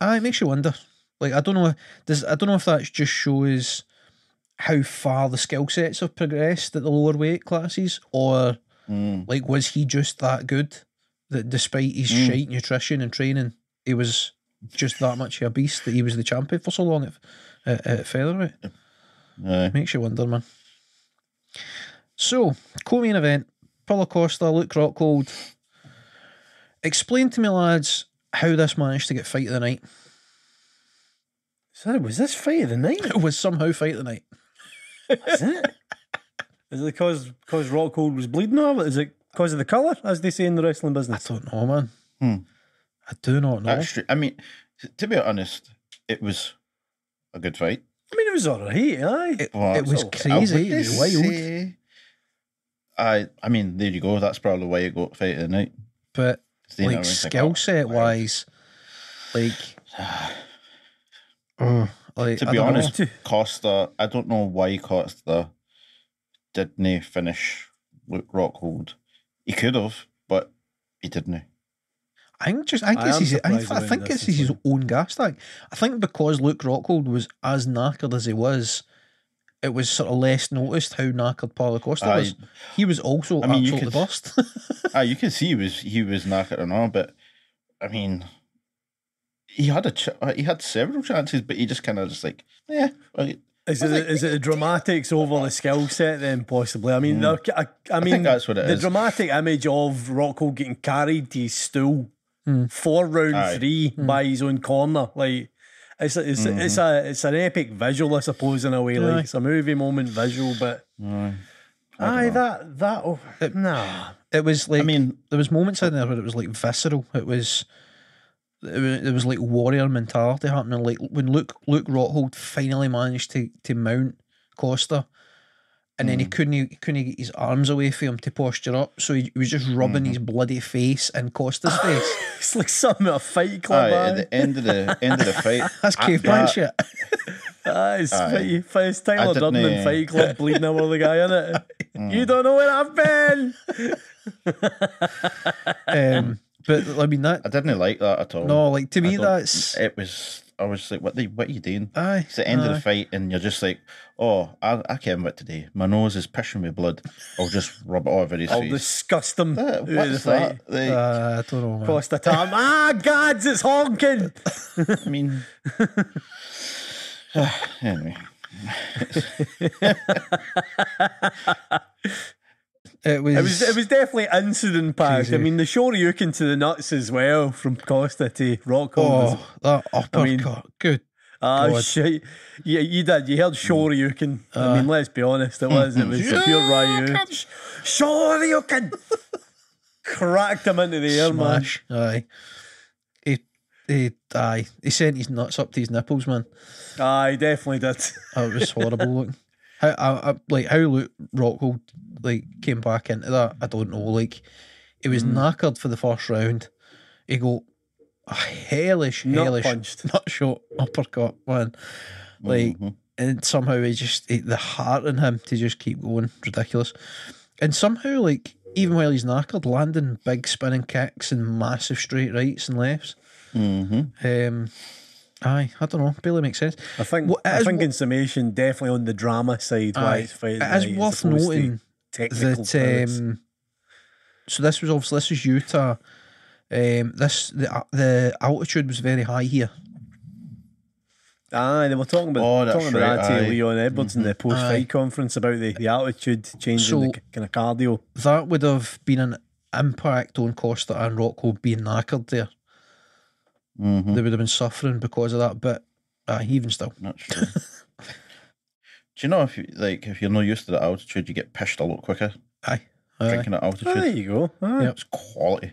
It makes you wonder. Like I don't know if that just shows how far the skill sets have progressed at the lower weight classes, or like was he just that good that despite his shite nutrition and training, he was just that much of a beast that he was the champion for so long at featherweight. Makes you wonder, man. So, co-main event, Paulo Costa, Luke Rockhold. Explain to me, lads, how this managed to get fight of the night. Sorry, was this fight of the night? It was somehow fight of the night. Is it? Is it because Rockhold was bleeding, or is it because of the colour, as they say in the wrestling business? I don't know, man. I do not know. Actually, I mean, to be honest, it was a good fight. I mean, it was alright, aye. It was crazy. It was wild. I mean, there you go. That's probably why you got fight of the night. But like skill set wise, like, to be honest, Costa, I don't know why Costa didn't finish Luke Rockhold. He could have, but he didn't. I think it's his own gas tank. I think because Luke Rockhold was as knackered as he was, it was sort of less noticed how knackered Paulo Costa was. He was also absolutely burst. You could see he was knackered and all, but I mean, he had several chances, but he just kind of just like, yeah. Is it the dramatics over the skill set then, possibly? I mean, I think that's what it is. The dramatic image of Rockhold getting carried to his stool for round 3 by his own corner, like it's an epic visual, I suppose, in a way. Like it's a movie moment visual, but it was like, I mean, there was moments in there where it was like visceral. It was like warrior mentality happening. Like when Luke Rockhold finally managed to mount Costa, and then he couldn't get his arms away from him to posture up, so he was just rubbing his bloody face in Costa's face. It's like something at a fight club. At the end of the fight, that's caveman shit. It's Tyler Durden in Fight Club bleeding over the guy in it. You don't know where I've been. But I mean that I didn't like that at all. No, like to me I was like, what are you doing? It's the end of the fight, and you're just like, oh, I came out today. My nose is pissing with blood. I'll just rub it all over his face. I'll disgust him. What's that? Like, I don't know, man. Costa time. Gods, it's honking. I mean, anyway. It was definitely incident packed. I mean, the Shoryuken to the nuts as well from Costa to Rockhold. That uppercut, good. Shit. Yeah, you did. You heard Shoryuken. I mean, let's be honest, it was pure Ryu. Shoryuken! Cracked him into the air, Smash. Man. He sent his nuts up to his nipples, man. He definitely did. It was horrible looking. How Luke Rockhold came back into that, I don't know. Like, he was knackered for the first round. He got a hellish nut shot uppercut, man. Like, and somehow the heart in him to just keep going, ridiculous. And somehow, like, even while he's knackered, landing big spinning kicks and massive straight rights and lefts. I don't know. Barely makes sense. I think in summation, definitely on the drama side, why it's fighting. It is worth noting that. So this was Utah. The altitude was very high here. They were talking about that to Leon Edwards in the post-fight conference about the altitude changing the kind of cardio. That would have been an impact on Costa and Rockhold being knackered there. They would have been suffering because of that, but even still. Not sure. Do you know if you're not used to the altitude, you get pished a lot quicker? Drinking at altitude. There you go. It's quality.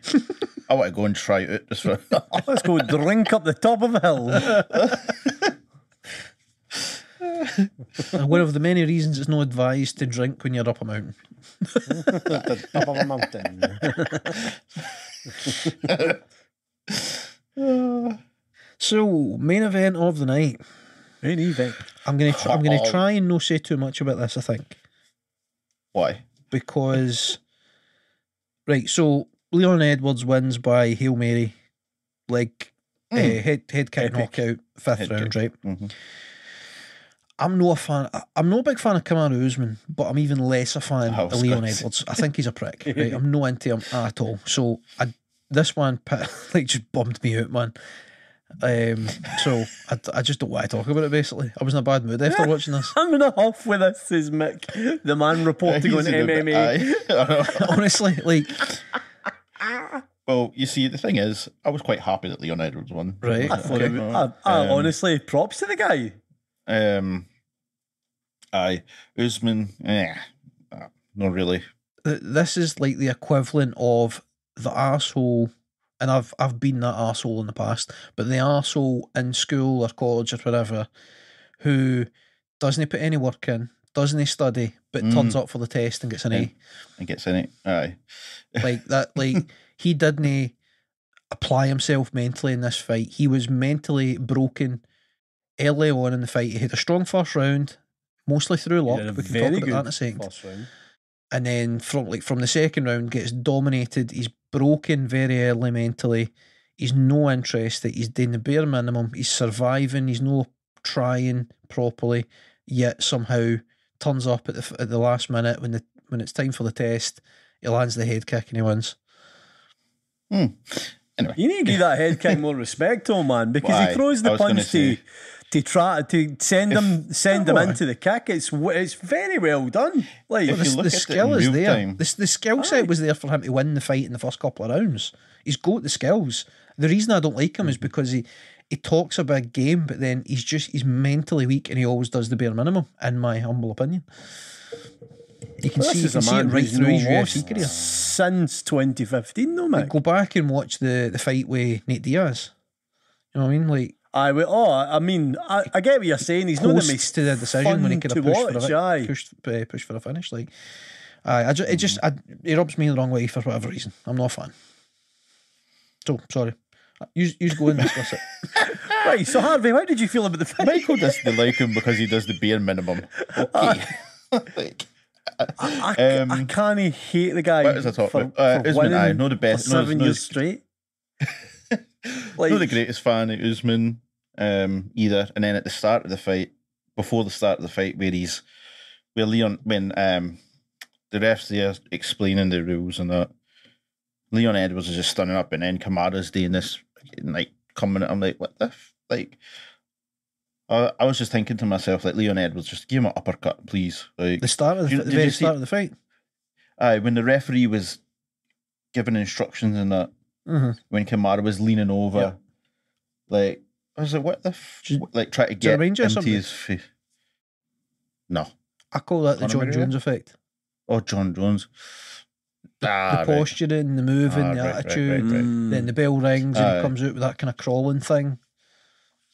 I want to go and try it out just for. Let's go drink up the top of a hill. One of the many reasons it's not advised to drink when you're up a mountain. The top of a mountain. So, main event of the night. Main event. I'm gonna try and not say too much about this, I think. Why? Because so Leon Edwards wins by Hail Mary, head kick knockout, fifth round, right? I'm not a big fan of Kamaru Usman, but I'm even less a fan of Leon Edwards. I think he's a prick, right? I'm not into him at all. So this one just bummed me out, man. So I just don't want to talk about it. Basically, I was in a bad mood after watching this. I'm in a huff with this, says Mick, the man reporting on MMA. Honestly, well, you see, the thing is, I was quite happy that Leon Edwards won. Right. Honestly, props to the guy. Usman, not really. This is like the equivalent of the arsehole, and I've been that arsehole in the past, but the arsehole in school or college or whatever who doesn't put any work in, doesn't study, but turns up for the test and gets an A. And gets in it. Aye. Like that, he didn't apply himself mentally in this fight. He was mentally broken early on in the fight. He had a strong first round, mostly through luck. We can talk about that in a second. And then from the second round, gets dominated. He's broken very early mentally. He's no interested. He's doing the bare minimum. He's surviving. He's no trying properly. Yet somehow turns up at the last minute when it's time for the test. He lands the head kick and he wins. Anyway, you need to give that head kick more respect, oh man, because he throws the punch to try to send him into the kick. It's very well done. Like the skill is there. The skill set was there for him to win the fight in the first couple of rounds. He's got the skills. The reason I don't like him is because he talks a big game, but then he's mentally weak and he always does the bare minimum, in my humble opinion. You can see it right through his UFC career. Since 2015, though, Mick. Go back and watch the fight with Nate Diaz. You know what I mean? Like, I get what you're saying. He's not the most to the decision when he could have pushed for a finish. Like, it rubs me the wrong way for whatever reason. I'm not a fan. So sorry. You go and discuss it. Right. So Harvey, how did you feel about the fight? Michael doesn't like him because he does the bare minimum. Okay. I can't hate the guy. What is I talking about? Usman, I know the best. 7 years straight. Like, not the greatest fan of Usman either. And then at the start of the fight, before the start of the fight, where Leon, when the ref's there explaining the rules and that, Leon Edwards is just standing up, and then Kamara's doing this, like coming. I'm like, what the like. I was just thinking to myself, like, Leon Edwards, just give him an uppercut, please. Like, the start of the start of the fight. When the referee was giving instructions and that, when Kamara was leaning over, like, I was like, what the like, try to get into his face. No. I call that the John Jones effect. Oh, John Jones. The posturing, the moving, the attitude, then the bell rings and he comes out with that kind of crawling thing.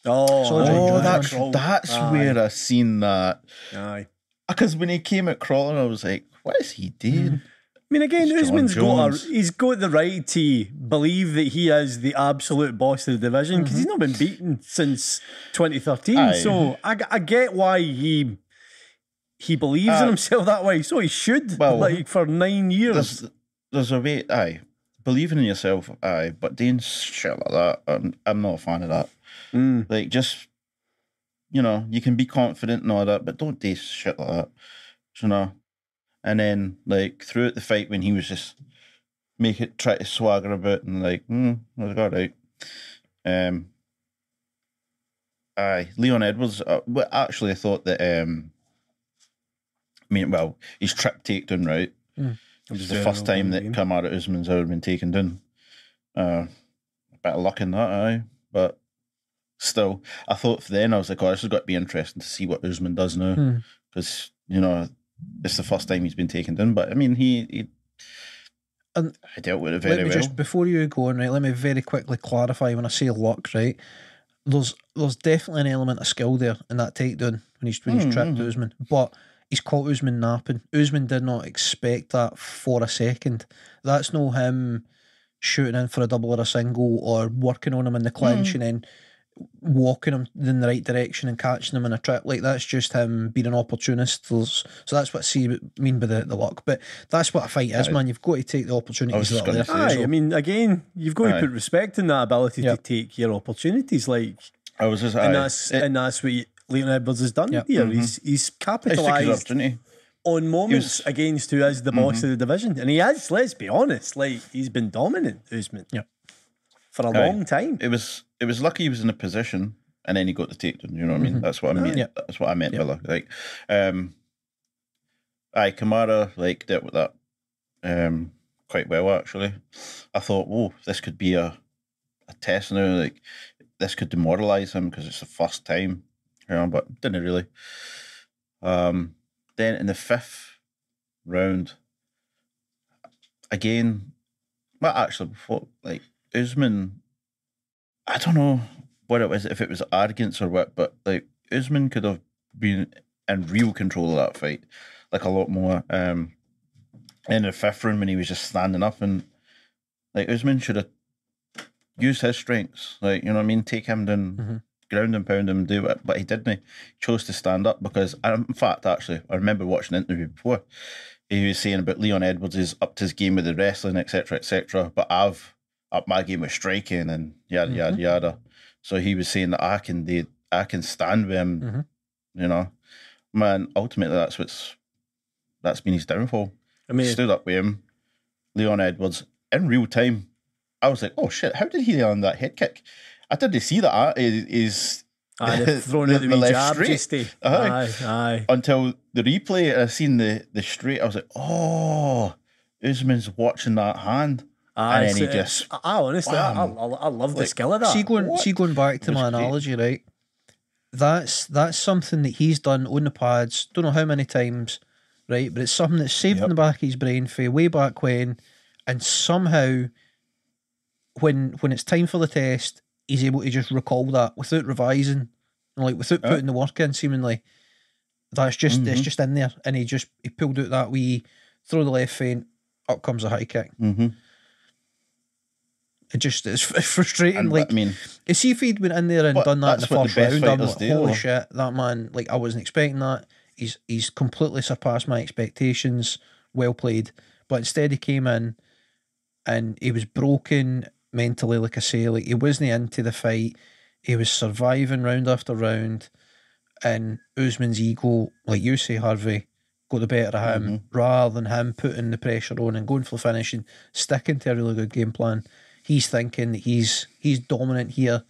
That's where I seen that. Aye. Because when he came out crawling, I was like, what is he doing? I mean, again, Usman's got the right to believe that he is the absolute boss of the division because he's not been beaten since 2013. Aye. So I get why he believes in himself that way. So he should, for 9 years. There's a way, believing in yourself, but doing shit like that, I'm not a fan of that. Like, just, you can be confident and all that, but don't do shit like that, And then, like, throughout the fight, when he was just try to swagger a bit and like, I was all right. Leon Edwards, actually, I thought that, he's tripped takedown, right? It was the first time that Kamaru Usman's ever been taken down. A bit of luck in that, but still, I thought then, I was like, this has got to be interesting to see what Usman does now, because, it's the first time he's been taken down. But, I mean, he dealt with it very well. Just, before you go on, right, let me very quickly clarify when I say luck, right? There's definitely an element of skill there in that takedown when he's tripped Usman, but he's caught Usman napping. Usman did not expect that for a second. That's no him shooting in for a double or a single or working on him in the clinch and then walking him in the right direction and catching him in a trip. Like, that's just him being an opportunist. So that's what I mean by the luck. But that's what a fight is, man. You've got to take the opportunities that are there. I mean, again, you've got to put respect in that ability to take your opportunities. Like, and that's what Leon Edwards has done here. He's capitalised on moments against who is the boss of the division. And he is, let's be honest, like, he's been dominant, Usman. For a long time. It was lucky he was in a position and then he got the takedown, you know what I mean? That's what I mean. That's what I meant by luck. Like, Kamara, like, dealt with that quite well, actually. I thought, this could be a test now. Like, this could demoralise him because it's the first time, but didn't really. Then in the 5th round, again, before, like, Usman, I don't know what it was, if it was arrogance or what, but, like, Usman could have been in real control of that fight, like, a lot more. In the 5th round when he was just standing up, and, like, Usman should have used his strengths, like, you know what I mean, take him down, ground and pound him, do it, but he didn't. He chose to stand up because, in fact, actually, I remember watching an interview before, he was saying about Leon Edwards is upped his game with the wrestling, etc., but I've up my game with striking and yada yada. So he was saying that I can stand with him, man, ultimately that's been his downfall. I mean, stood up with him, Leon Edwards, in real time. I was like, oh shit, how did he land that head kick? I didn't see that. He's thrown out the left straight. Aye. Until the replay, I seen the straight. I was like, oh, Usman's watching that hand. And then he just... honestly, I love the skill of that. See, going back to my analogy, right? That's something that he's done on the pads, don't know how many times, right? But it's something that's saved in the back of his brain for way back when, and somehow, when it's time for the test, he's able to just recall that without revising, like without putting the work in, seemingly. That's just it's just in there, and he pulled out that wee throw the left feint, up comes a high kick. It's frustrating. And, like, I mean, see if he'd been in there and done that in the first round, I'm like, holy shit, that man, like, I wasn't expecting that. He's completely surpassed my expectations. Well played. But instead he came in and he was broken mentally, like I say, like he wasn't into the fight. He was surviving round after round, and Usman's ego, like you say, Harvey, got the better of him, rather than him putting the pressure on and going for the finish and sticking to a really good game plan. He's thinking that he's dominant here.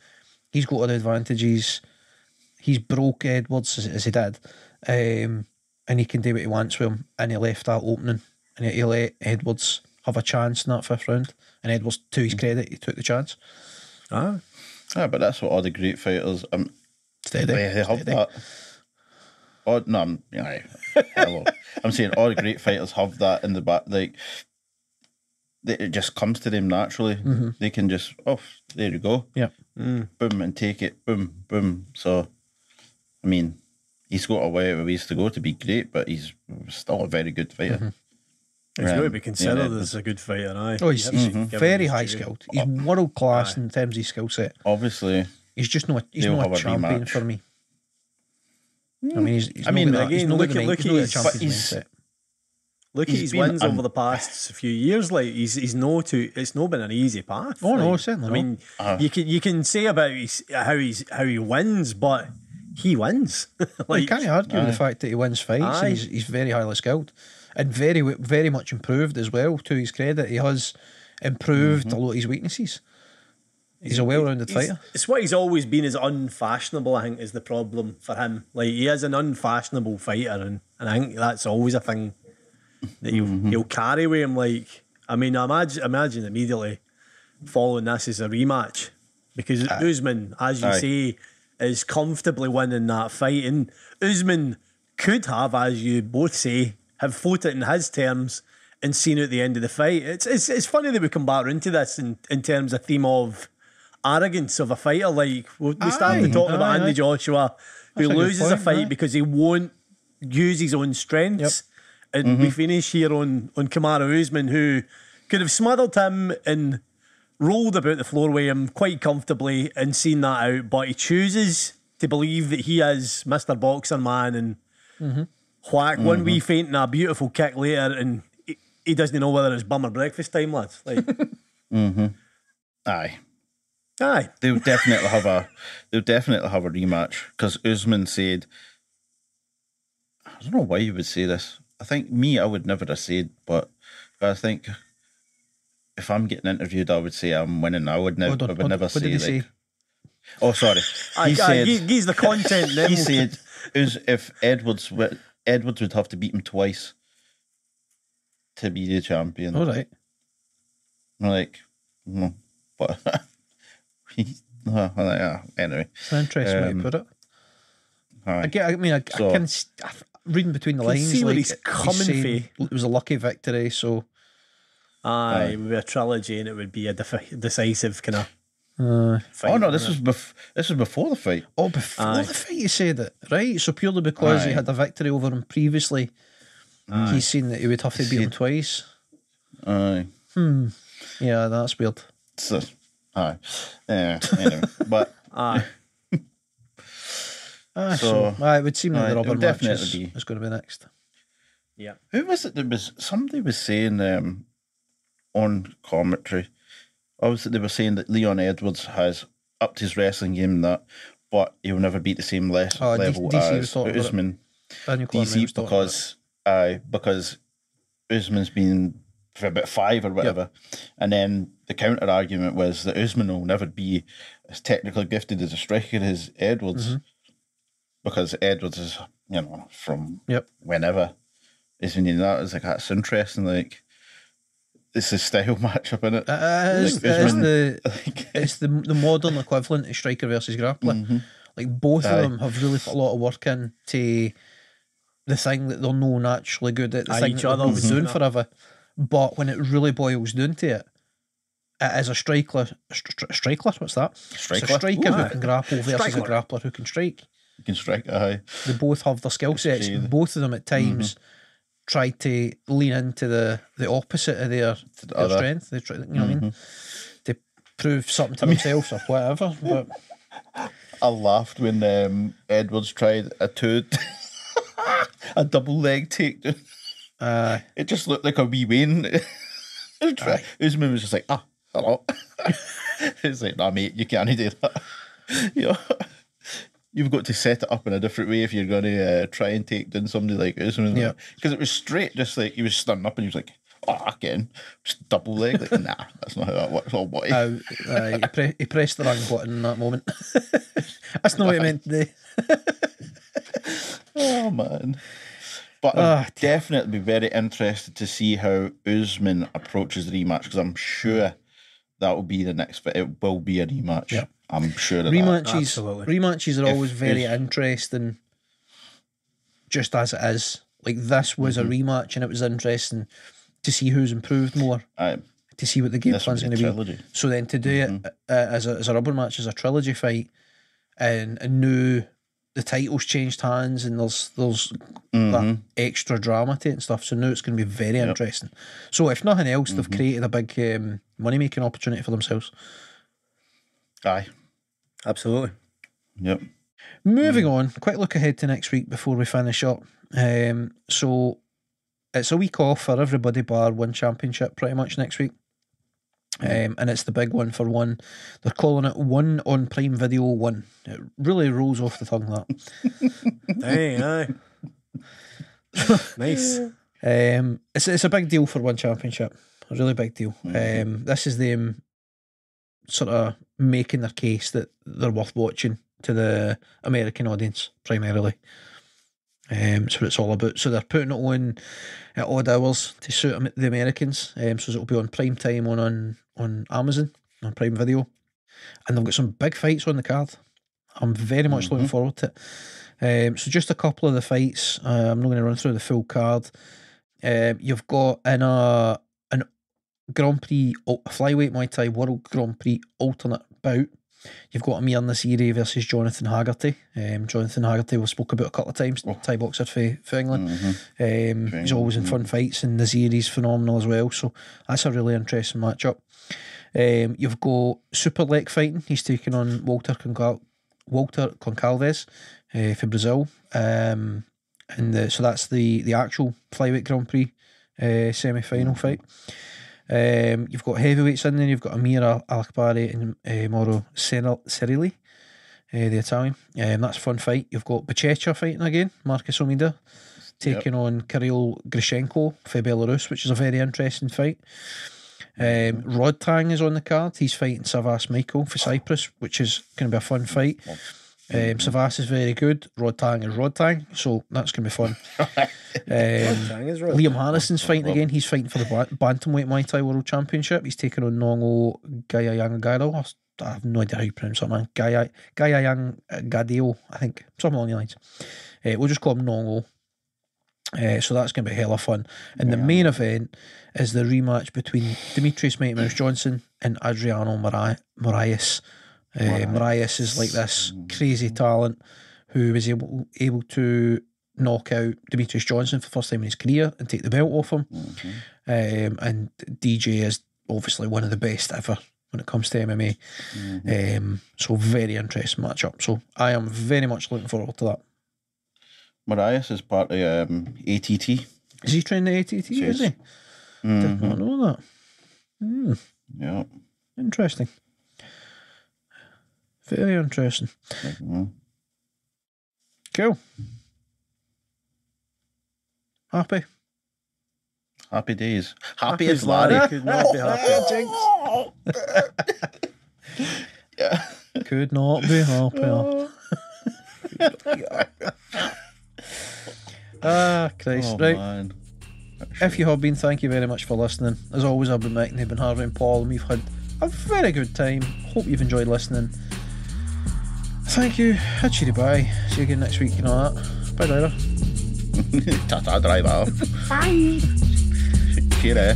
He's got other advantages. He's broke Edwards as he did, and he can do what he wants with him. And he left that opening, and he let Edwards have a chance in that fifth round. And Edwards, to his credit, he took the chance. But that's what all the great fighters steady. They have that. I'm saying all the great fighters have that in the back, like. It just comes to them naturally. They can just, there you go. Boom, and take it. Boom, boom. So, I mean, he's got a ways to go to be great, but he's still a very good fighter. He's got to be considered as a good fighter, aye. Oh, he's very high skilled. He's world class in terms of his skill set. Obviously. He's just not a champion for me. I mean, look at his wins over the past few years. Like it's not been an easy path. Oh no, certainly. I mean, you can say about how he wins, but he wins. Like, you can't argue with the fact that he wins fights. And he's very highly skilled and very, very much improved as well. To his credit, he has improved a lot of his weaknesses. He's a well-rounded fighter. It's what he's always been, is unfashionable, I think, is the problem for him. Like, he is an unfashionable fighter, and I think that's always a thing that he'll carry with him. Like, I mean, imagine immediately following this as a rematch, because Usman, as you say, is comfortably winning that fight, and Usman could have, as you both say, have fought it in his terms and seen out the end of the fight. It's funny that we come back into this in terms of theme of arrogance of a fighter. Like, we started talking about Andy Joshua, who loses a fight because he won't use his own strengths. And we finish here on Kamaru Usman, who could have smothered him and rolled about the floor with him quite comfortably and seen that out, but he chooses to believe that he is Mr. Boxer Man and whack one wee feint and a beautiful kick later, and he doesn't know whether it's bum or breakfast time, lads. Like, Aye. They'll definitely have a rematch, because Usman said, I don't know why you would say this. I think I would never have said, but I think if I'm getting interviewed, I would say I'm winning. I would never say. Did he say? Oh, sorry. He said he's the content. He said if Edwards would have to beat him twice to be the champion. All right. I'm like, no, but anyway. It's an interesting way to put it. I can reading between the lines, see where like, he's coming it was a lucky victory, so it would be a trilogy, and it would be a decisive kind of fight. Oh no, this was before the fight. Oh, before the fight, you said it, right? So purely because he had a victory over him previously, he's seen that he would have to beat him twice. Aye. Yeah, that's weird. So, anyway, but so it would seem that the rubber match definitely is going to be next. Yeah. Who was it? Somebody was saying on commentary. Obviously, they were saying that Leon Edwards has upped his wrestling game, but he'll never beat the same level as Usman. Daniel Cormier was DC talking because Usman's been for about 5 or whatever, and then the counter argument was that Usman will never be as technically gifted as a striker as Edwards, because Edwards is, you know, from whenever. Is when you know that, it's like, that's interesting. Like, it's a style matchup, isn't it? It's the modern equivalent of striker versus grappler. Like, both of them have really put a lot of work into the thing that they're no naturally good at, the thing that they've been doing forever. But when it really boils down to it, it is a striker. What's that? Striker. It's a striker who can grapple versus a grappler who can strike. You can strike, aye. They both have their skill sets. Both of them at times try to lean into the opposite of their strength. They try, you know what I mean? To prove something to themselves or whatever. But I laughed when Edwards tried a a double leg takedown. It just looked like a wee Wayne. Usman was just like, hello. It's like, nah, mate, you can't do that. You know, you've got to set it up in a different way if you're going to try and take down somebody like Usman. Yeah. Because it was straight, just like he was standing up and he was like, again, just double leg. Like, nah, that's not how that works. Oh, boy. He pressed the wrong button in that moment. That's not what he meant to do. Oh, man. But I'd definitely be very interested to see how Usman approaches the rematch, because I'm sure that will be the next fit. It will be a rematch. Yeah. I'm sure of rematches are always very interesting, just as it is. Like, this was a rematch, and it was interesting to see who's improved more, to see what the game plan's going to be. So then to do it as a rubber match, as a trilogy fight, and now the title's changed hands, and there's that extra drama to it and stuff. So now it's going to be very interesting. So if nothing else, they've created a big money-making opportunity for themselves. Aye. Absolutely. Yep. Moving on, quick look ahead to next week before we finish up. So it's a week off for everybody bar one championship pretty much next week. And it's the big one for one. They're calling it One on Prime Video 1. It really rolls off the tongue, Aye. that. Nice. It's a big deal for one championship. A really big deal. This is them sort of making their case that they're worth watching to the American audience primarily. That's what it's all about. So they're putting it on at odd hours to suit the Americans. So it'll be on prime time on Amazon, on Prime Video. And they've got some big fights on the card. I'm very much looking forward to it. So just a couple of the fights. I'm not going to run through the full card. You've got an Grand Prix, Flyweight Muay Thai World Grand Prix alternate bout. You've got Amir Nasiri versus Jonathan Haggerty. Jonathan Haggerty we've spoke about a couple of times, Thai boxer for England. He's always in fun fights, and Nasiri's phenomenal as well, so that's a really interesting matchup. You've got Super Leg fighting. He's taking on Walter Concalves for Brazil. So that's the actual Flyweight Grand Prix semi-final fight. You've got heavyweights in there. You've got Amira Alakbari and Mauro Cirilli, the Italian. That's a fun fight. You've got Bachecha fighting again, Marcus Omida taking on Kirill Grishenko for Belarus, which is a very interesting fight. Rod Tang is on the card. He's fighting Savas Michael for Cyprus, which is going to be a fun fight. Savas is very good. Rod Tang is Rod Tang, so that's going to be fun. Liam Harrison's fighting again. He's fighting for the Bantamweight Muay Thai World Championship. He's taking on Nongo Gayayangado. I have no idea how you pronounce that, man. Gayayangado, I think. Something along the lines. We'll just call him Nongo. So that's going to be hella fun. And the main event is the rematch between Demetrius Mighty Mouse Johnson and Adriano Moraes. Moraes is like this crazy talent who was able to knock out Demetrius Johnson for the first time in his career and take the belt off him. And DJ is obviously one of the best ever when it comes to MMA. So very interesting matchup. So I am very much looking forward to that. Moraes is part of ATT. Is he training the ATT? Is he? Did not know that. Yeah. Interesting. Very interesting. Cool. Happy? Happy days. Happy as Larry. Could not be happy. Yeah. Could not be happier. Christ. Right. Man. If you have been, thank you very much for listening. As always, I've been Mick, and they've been Harvey and Paul, and we've had a very good time. Hope you've enjoyed listening. Thank you. Cheery bye. See you again next week. You know that. Bye, driver. Ta-ta, driver. Bye. Cheery.